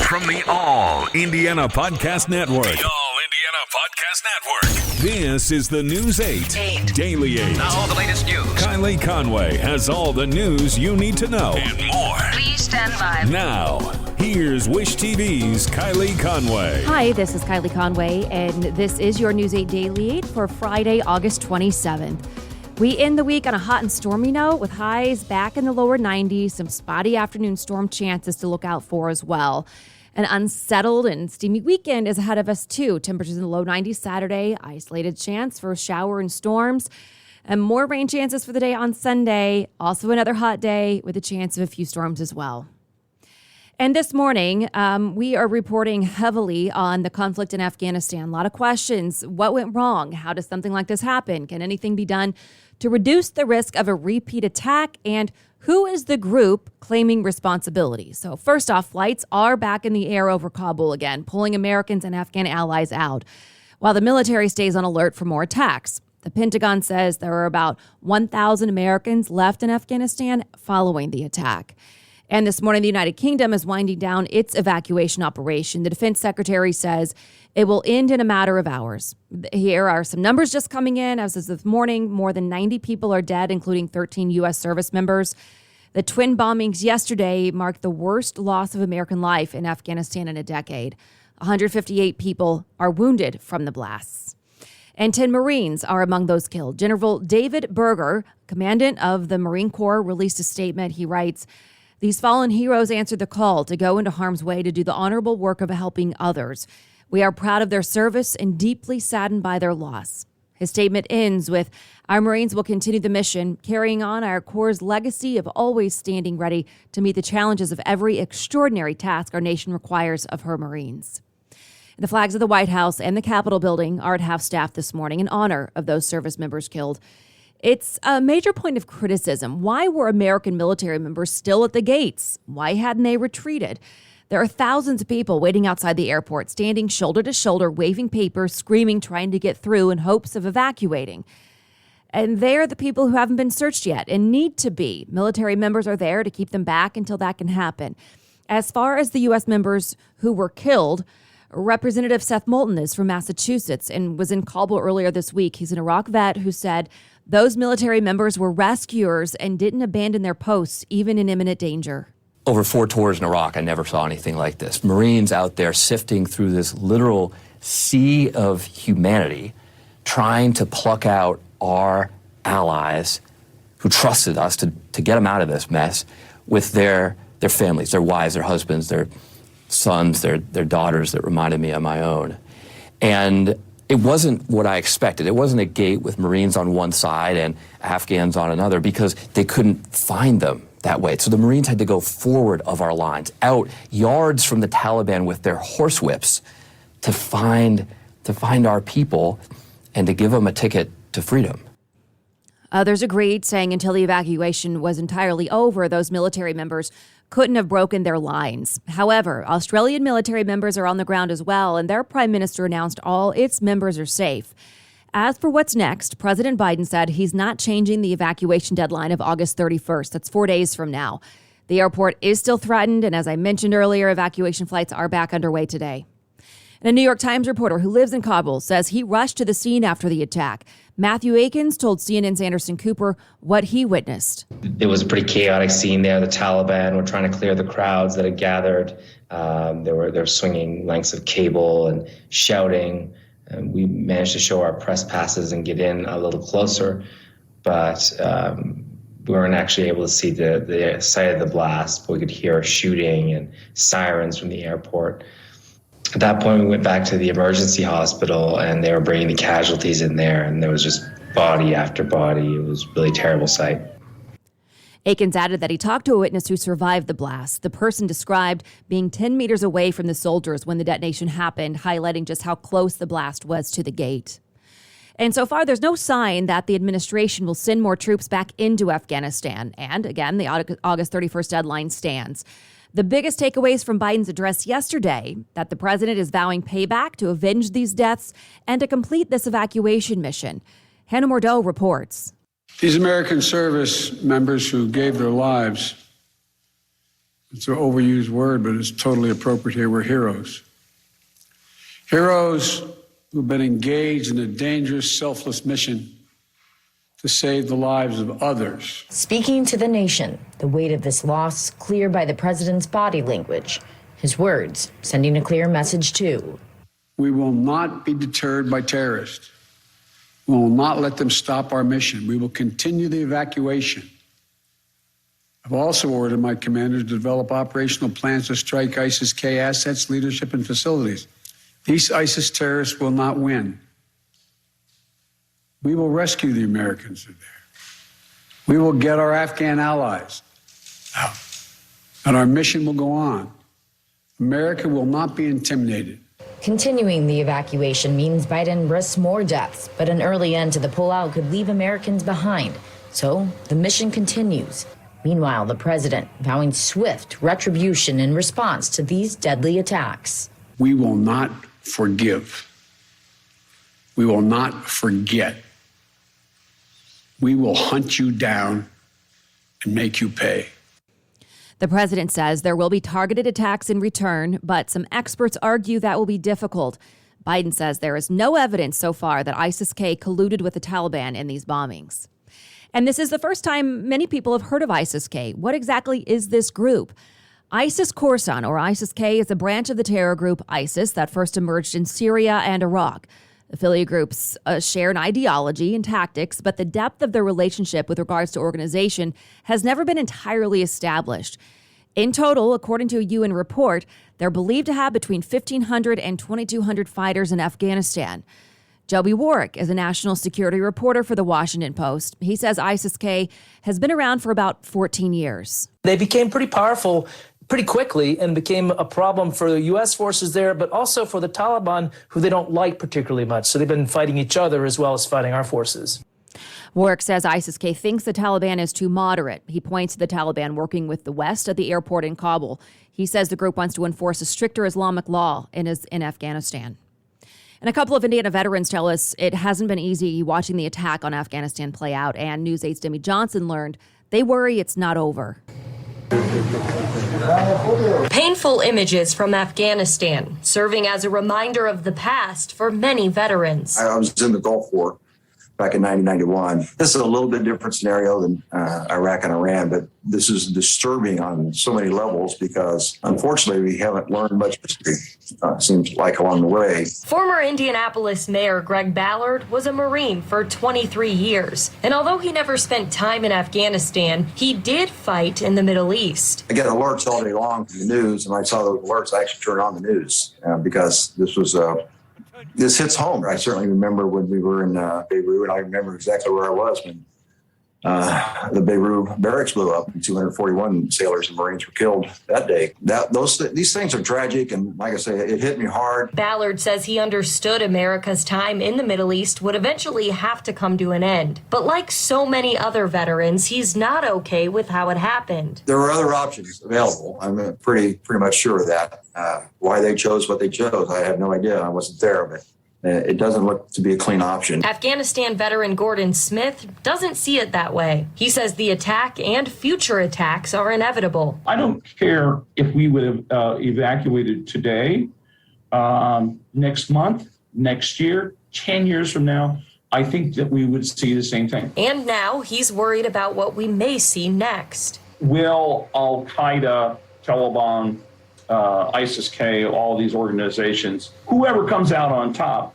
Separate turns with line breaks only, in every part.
From the All Indiana Podcast Network.
The All Indiana Podcast Network.
This is the News 8 Daily 8.
Now all the latest news.
Kylie Conway has all the news you need to know.
And more.
Please stand by.
Now, here's Wish TV's Kylie Conway.
Hi, this is Kylie Conway, and this is your News 8 Daily 8 for Friday, August 27th. We end the week on a hot and stormy note with highs back in the lower 90s, some spotty afternoon storm chances to look out for as well. An unsettled and steamy weekend is ahead of us too. Temperatures in the low 90s Saturday, isolated chance for a shower and storms, and more rain chances for the day on Sunday. Also another hot day with a chance of a few storms as well. And this morning, we are reporting heavily on the conflict in Afghanistan. A lot of questions. What went wrong? How does something like this happen? Can anything be done to reduce the risk of a repeat attack? And who is the group claiming responsibility? So first off, flights are back in the air over Kabul again, pulling Americans and Afghan allies out, while the military stays on alert for more attacks. The Pentagon says there are about 1,000 Americans left in Afghanistan following the attack. And this morning, the United Kingdom is winding down its evacuation operation. The defense secretary says it will end in a matter of hours. Here are some numbers just coming in. As of this morning, more than 90 people are dead, including 13 U.S. service members. The twin bombings yesterday marked the worst loss of American life in Afghanistan in a decade. 158 people are wounded from the blasts. And 10 Marines are among those killed. General David Berger, commandant of the Marine Corps, released a statement. He writes, "These fallen heroes answered the call to go into harm's way to do the honorable work of helping others. We are proud of their service and deeply saddened by their loss." His statement ends with, "Our Marines will continue the mission, carrying on our Corps' legacy of always standing ready to meet the challenges of every extraordinary task our nation requires of her Marines." The flags of the White House and the Capitol building are at half-staff this morning in honor of those service members killed. It's a major point of criticism. Why were American military members still at the gates? Why hadn't they retreated? There are thousands of people waiting outside the airport, standing shoulder to shoulder, waving papers, screaming, trying to get through in hopes of evacuating. And they're the people who haven't been searched yet and need to be. Military members are there to keep them back until that can happen. As far as the U.S. members who were killed, Representative Seth Moulton is from Massachusetts and was in Kabul earlier this week. He's an Iraq vet who said those military members were rescuers and didn't abandon their posts, even in imminent danger.
Over 4 tours in Iraq, I never saw anything like this. Marines out there sifting through this literal sea of humanity, trying to pluck out our allies who trusted us to get them out of this mess with their families, their wives, their husbands, their sons, their daughters that reminded me of my own. And it wasn't what I expected. It wasn't a gate with Marines on one side and Afghans on another because they couldn't find them that way. So the Marines had to go forward of our lines, out yards from the Taliban with their horsewhips to find our people and to give them a ticket to freedom.
Others agreed, saying until the evacuation was entirely over, those military members couldn't have broken their lines. However, Australian military members are on the ground as well, and their prime minister announced all its members are safe. As for what's next, President Biden said he's not changing the evacuation deadline of August 31st. That's 4 days from now. The airport is still threatened, and as I mentioned earlier, evacuation flights are back underway today. And a New York Times reporter who lives in Kabul says he rushed to the scene after the attack. Matthew Akins told CNN's Anderson Cooper what he witnessed.
It was a pretty chaotic scene there. The Taliban were trying to clear the crowds that had gathered. They were swinging lengths of cable and shouting. And we managed to show our press passes and get in a little closer, but we weren't actually able to see the site of the blast. But we could hear shooting and sirens from the airport. At that point, we went back to the emergency hospital, and they were bringing the casualties in there, and there was just body after body. It was a really terrible sight.
Akins added that he talked to a witness who survived the blast. The person described being 10 meters away from the soldiers when the detonation happened, highlighting just how close the blast was to the gate. And so far, there's no sign that the administration will send more troops back into Afghanistan. And again, the August 31st deadline stands. The biggest takeaways from Biden's address yesterday, that the president is vowing payback to avenge these deaths and to complete this evacuation mission. Hannah Mordeau reports.
These American service members who gave their lives
It's an overused word, but it's totally appropriate here. We're heroes. Heroes who've been engaged in a dangerous, selfless mission to save the lives of others.
Speaking to the nation, the weight of this loss clear by the president's body language. His words sending a clear message too.
We will not be deterred by terrorists. We will not let them stop our mission. We will continue the evacuation. I've also ordered my commanders to develop operational plans to strike ISIS-K assets, leadership, and facilities. These ISIS terrorists will not win. We will rescue the Americans who are there. We will get our Afghan allies out. And our mission will go on. America will not be intimidated.
Continuing the evacuation means Biden risks more deaths, but an early end to the pullout could leave Americans behind. So the mission continues. Meanwhile, the president vowing swift retribution in response to these deadly attacks.
We will not forgive. We will not forget. We will hunt you down and make you pay.
The president says there will be targeted attacks in return, but some experts argue that will be difficult. Biden says there is no evidence so far that ISIS-K colluded with the Taliban in these bombings. And this is the first time many people have heard of ISIS-K. What exactly is this group? ISIS-Khorasan, or ISIS-K, is a branch of the terror group ISIS that first emerged in Syria and Iraq. Affiliate groups share an ideology and tactics, but the depth of their relationship with regards to organization has never been entirely established. In total, according to a UN report, they're believed to have between 1,500 and 2,200 fighters in Afghanistan. Joby Warwick is a national security reporter for The Washington Post. He says ISIS-K has been around for about 14 years.
They became pretty powerful pretty quickly and became a problem for the U.S. forces there, but also for the Taliban, who they don't like particularly much. So they've been fighting each other as well as fighting our forces.
Warwick says ISIS-K thinks the Taliban is too moderate. He points to the Taliban working with the West at the airport in Kabul. He says the group wants to enforce a stricter Islamic law in Afghanistan. And a couple of Indiana veterans tell us it hasn't been easy watching the attack on Afghanistan play out. And News 8's Demi Johnson learned they worry it's not over.
Painful images from Afghanistan, serving as a reminder of the past for many veterans.
I was in the Gulf War back in 1991. This is a little bit different scenario than Iraq and Iran, but this is disturbing on so many levels because, unfortunately, we haven't learned much history, seems like, along the way.
Former Indianapolis Mayor Greg Ballard was a Marine for 23 years. And although he never spent time in Afghanistan, he did fight in the Middle East.
I get alerts all day long from the news, and I saw those alerts. I actually turned on the news because this hits home. I certainly remember when we were in Beirut, and I remember exactly where I was when the Beirut barracks blew up and 241 sailors and Marines were killed that day. These things are tragic, and like I say, it hit me hard.
Ballard says he understood America's time in the Middle East would eventually have to come to an end. But like so many other veterans, he's not okay with how it happened.
There were other options available. I'm pretty much sure of that. Why they chose what they chose, I have no idea. I wasn't there, but it doesn't look to be a clean option.
Afghanistan veteran Gordon Smith doesn't see it that way. He says the attack and future attacks are inevitable.
I don't care if we would have evacuated today, next month, next year, 10 years from now. I think that we would see the same thing.
And now he's worried about what we may see next.
Will Al-Qaeda, Taliban, ISIS-K, all these organizations, whoever comes out on top,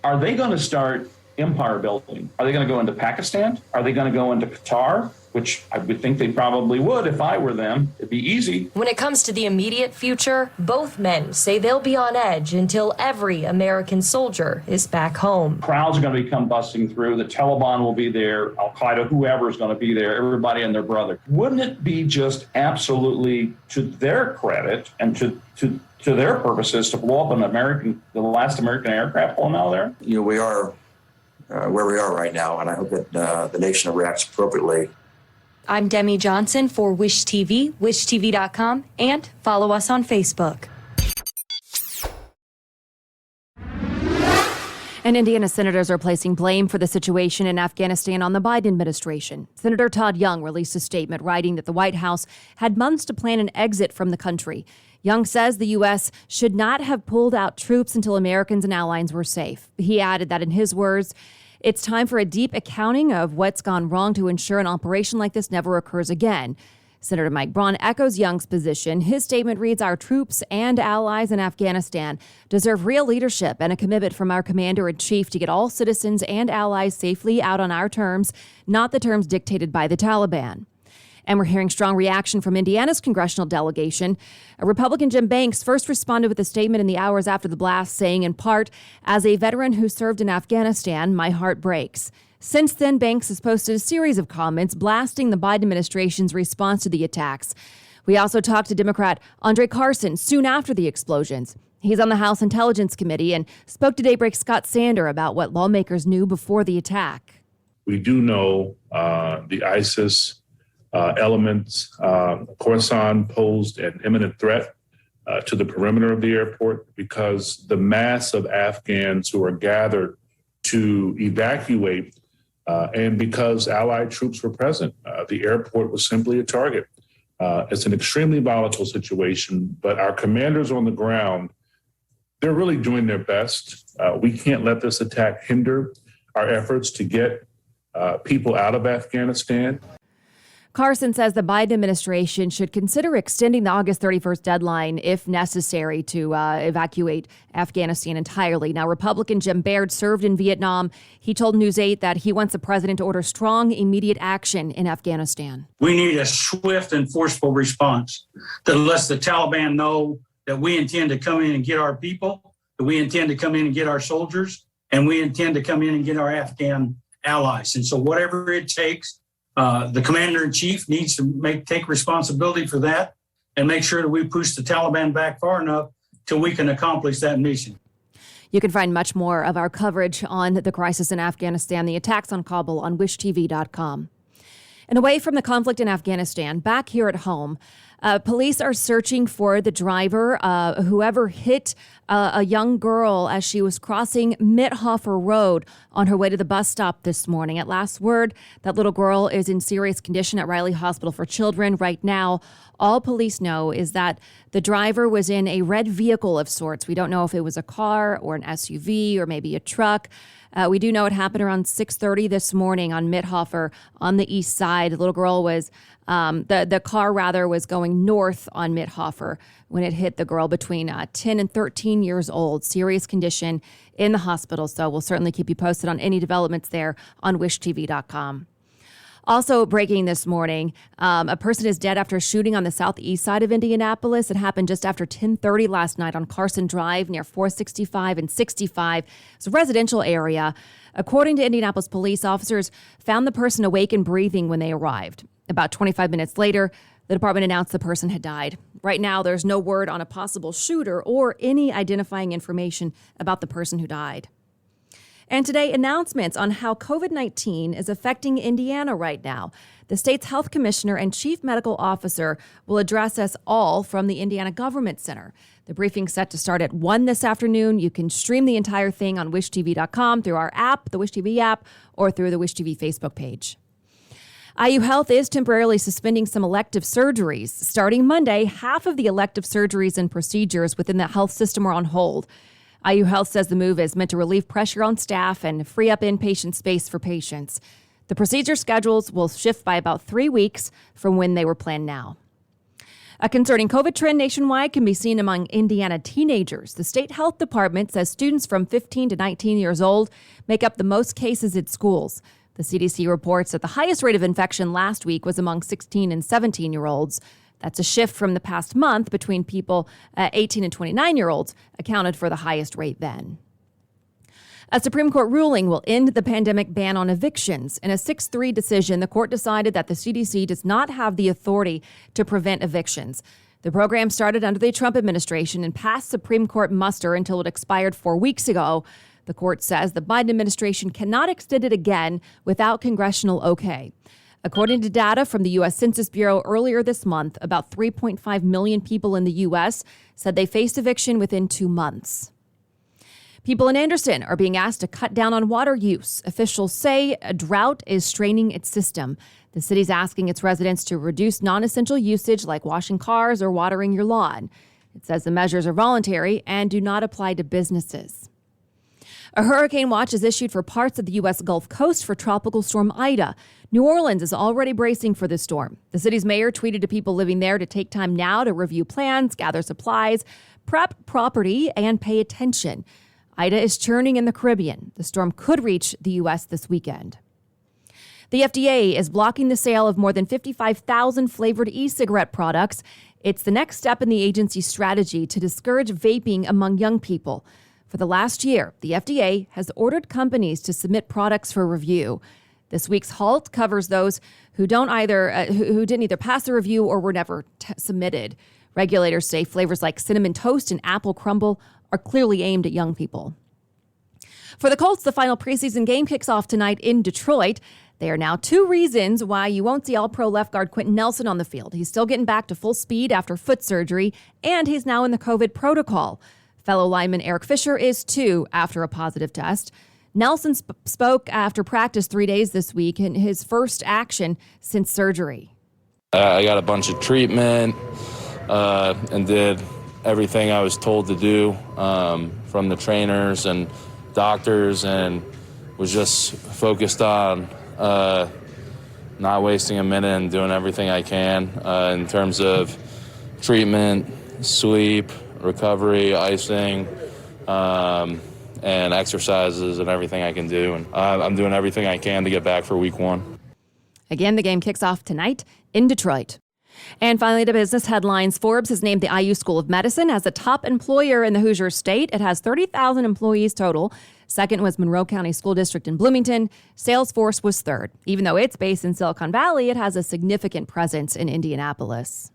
are they going to start empire building? Are they going to go into Pakistan? Are they going to go into Qatar? Which I would think they probably would if I were them. It'd be easy.
When it comes to the immediate future, both men say they'll be on edge until every American soldier is back home.
Crowds are going to come busting through. The Taliban will be there. Al-Qaeda, whoever is going to be there, everybody and their brother. Wouldn't it be just absolutely to their credit and to their purposes to blow up the last American aircraft pulling out of there?
We are where we are right now, and I hope that the nation reacts appropriately.
I'm Demi Johnson for Wish TV, wishtv.com, and follow us on Facebook.
And Indiana senators are placing blame for the situation in Afghanistan on the Biden administration. Senator Todd Young released a statement writing that the White House had months to plan an exit from the country. Young says the U.S. should not have pulled out troops until Americans and allies were safe. He added that, in his words, it's time for a deep accounting of what's gone wrong to ensure an operation like this never occurs again. Senator Mike Braun echoes Young's position. His statement reads, our troops and allies in Afghanistan deserve real leadership and a commitment from our commander-in-chief to get all citizens and allies safely out on our terms, not the terms dictated by the Taliban. And we're hearing strong reaction from Indiana's congressional delegation. Republican Jim Banks first responded with a statement in the hours after the blast, saying, in part, as a veteran who served in Afghanistan, my heart breaks. Since then, Banks has posted a series of comments blasting the Biden administration's response to the attacks. We also talked to Democrat Andre Carson soon after the explosions. He's on the House Intelligence Committee and spoke to Daybreak's Scott Sander about what lawmakers knew before the attack.
We do know the ISIS elements, Khorasan posed an imminent threat to the perimeter of the airport because the mass of Afghans who are gathered to evacuate and because Allied troops were present, the airport was simply a target. It's an extremely volatile situation, but our commanders on the ground, they're really doing their best. We can't let this attack hinder our efforts to get people out of Afghanistan.
Carson says the Biden administration should consider extending the August 31st deadline if necessary to evacuate Afghanistan entirely. Now, Republican Jim Baird served in Vietnam. He told News 8 that he wants the president to order strong, immediate action in Afghanistan.
We need a swift and forceful response that lets the Taliban know that we intend to come in and get our people, that we intend to come in and get our soldiers, and we intend to come in and get our Afghan allies. And so whatever it takes, the commander-in-chief needs to take responsibility for that and make sure that we push the Taliban back far enough till we can accomplish that mission.
You can find much more of our coverage on the crisis in Afghanistan, the attacks on Kabul, on wishtv.com. And away from the conflict in Afghanistan, back here at home, police are searching for the driver, whoever hit a young girl as she was crossing Mithofer Road on her way to the bus stop this morning. At last word, that little girl is in serious condition at Riley Hospital for Children. Right now, all police know is that the driver was in a red vehicle of sorts. We don't know if it was a car or an SUV or maybe a truck. We do know it happened around 6:30 this morning on Mithofer on the east side. The little girl was, the car was going north on Mithofer when it hit the girl between 10 and 13 years old. Serious condition in the hospital. So we'll certainly keep you posted on any developments there on wishtv.com. Also breaking this morning, a person is dead after a shooting on the southeast side of Indianapolis. It happened just after 10:30 last night on Carson Drive near 465 and 65. It's a residential area. According to Indianapolis police, officers found the person awake and breathing when they arrived. About 25 minutes later, the department announced the person had died. Right now, there's no word on a possible shooter or any identifying information about the person who died. And today, announcements on how COVID-19 is affecting Indiana right now. The state's health commissioner and chief medical officer will address us all from the Indiana Government Center. The briefing's set to start at 1 this afternoon. You can stream the entire thing on wishtv.com through our app, the Wish TV app, or through the Wish TV Facebook page. IU Health is temporarily suspending some elective surgeries. Starting Monday, half of the elective surgeries and procedures within the health system are on hold. IU Health says the move is meant to relieve pressure on staff and free up inpatient space for patients. The procedure schedules will shift by about 3 weeks from when they were planned now. A concerning COVID trend nationwide can be seen among Indiana teenagers. The state health department says students from 15 to 19 years old make up the most cases at schools. The CDC reports that the highest rate of infection last week was among 16 and 17-year-olds. That's a shift from the past month between people 18 and 29-year-olds accounted for the highest rate then. A Supreme Court ruling will end the pandemic ban on evictions. In a 6-3 decision, the court decided that the CDC does not have the authority to prevent evictions. The program started under the Trump administration and passed Supreme Court muster until it expired 4 weeks ago. The court says the Biden administration cannot extend it again without congressional okay. According to data from the U.S. Census Bureau earlier this month, about 3.5 million people in the U.S. said they faced eviction within 2 months. People in Anderson are being asked to cut down on water use. Officials say a drought is straining its system. The city's asking its residents to reduce non-essential usage like washing cars or watering your lawn. It says the measures are voluntary and do not apply to businesses. A hurricane watch is issued for parts of the U.S. Gulf Coast for Tropical Storm Ida. New Orleans is already bracing for the storm. The city's mayor tweeted to people living there to take time now to review plans, gather supplies, prep property, and pay attention. Ida is churning in the Caribbean. The storm could reach the U.S. this weekend. The FDA is blocking the sale of more than 55,000 flavored e-cigarette products. It's the next step in the agency's strategy to discourage vaping among young people. For the last year, the FDA has ordered companies to submit products for review. This week's halt covers those who didn't either pass the review or were never submitted. Regulators say flavors like cinnamon toast and apple crumble are clearly aimed at young people. For the Colts, the final preseason game kicks off tonight in Detroit. There are now 2 reasons why you won't see All-Pro left guard Quentin Nelson on the field. He's still getting back to full speed after foot surgery, and he's now in the COVID protocol. Fellow lineman Eric Fisher is too after a positive test. Nelson spoke after practice 3 days this week in his first action since surgery.
I got a bunch of treatment and did everything I was told to do from the trainers and doctors, and was just focused on not wasting a minute and doing everything I can in terms of treatment, sleep, recovery, icing, and exercises and everything I can do. And I'm doing everything I can to get back for week 1.
Again, the game kicks off tonight in Detroit. And finally, to business headlines. Forbes has named the IU School of Medicine as the top employer in the Hoosier State. It has 30,000 employees total. Second was Monroe County School District in Bloomington. Salesforce was third. Even though it's based in Silicon Valley, it has a significant presence in Indianapolis.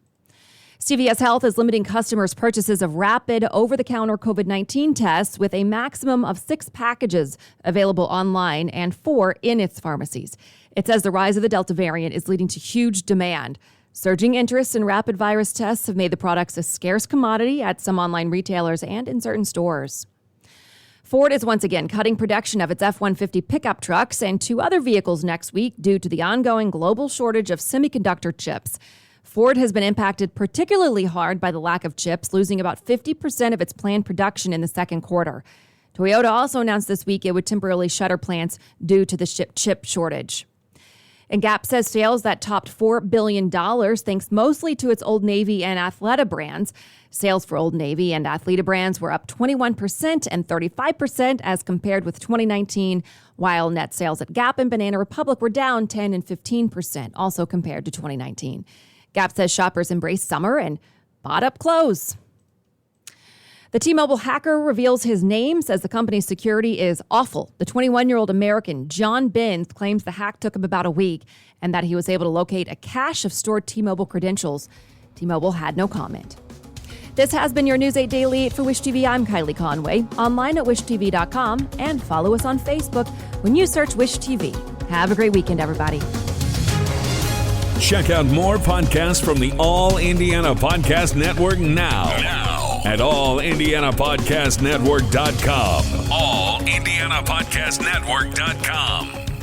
CVS Health is limiting customers' purchases of rapid over-the-counter COVID-19 tests with a maximum of 6 packages available online and 4 in its pharmacies. It says the rise of the Delta variant is leading to huge demand. Surging interest in rapid virus tests have made the products a scarce commodity at some online retailers and in certain stores. Ford is once again cutting production of its F-150 pickup trucks and 2 other vehicles next week due to the ongoing global shortage of semiconductor chips. Ford has been impacted particularly hard by the lack of chips, losing about 50% of its planned production in the second quarter. Toyota also announced this week it would temporarily shutter plants due to the chip shortage. And Gap says sales that topped $4 billion thanks mostly to its Old Navy and Athleta brands. Sales for Old Navy and Athleta brands were up 21% and 35% as compared with 2019, while net sales at Gap and Banana Republic were down 10 and 15%, also compared to 2019. Gap says shoppers embraced summer and bought up clothes. The T-Mobile hacker reveals his name, says the company's security is awful. The 21-year-old American John Binns claims the hack took him about a week and that he was able to locate a cache of stored T-Mobile credentials. T-Mobile had no comment. This has been your News 8 Daily 8 for Wish TV. I'm Kylie Conway, online at wishtv.com, and follow us on Facebook when you search Wish TV. Have a great weekend, everybody.
Check out more podcasts from the All Indiana Podcast Network now at allindianapodcastnetwork.com.
allindianapodcastnetwork.com.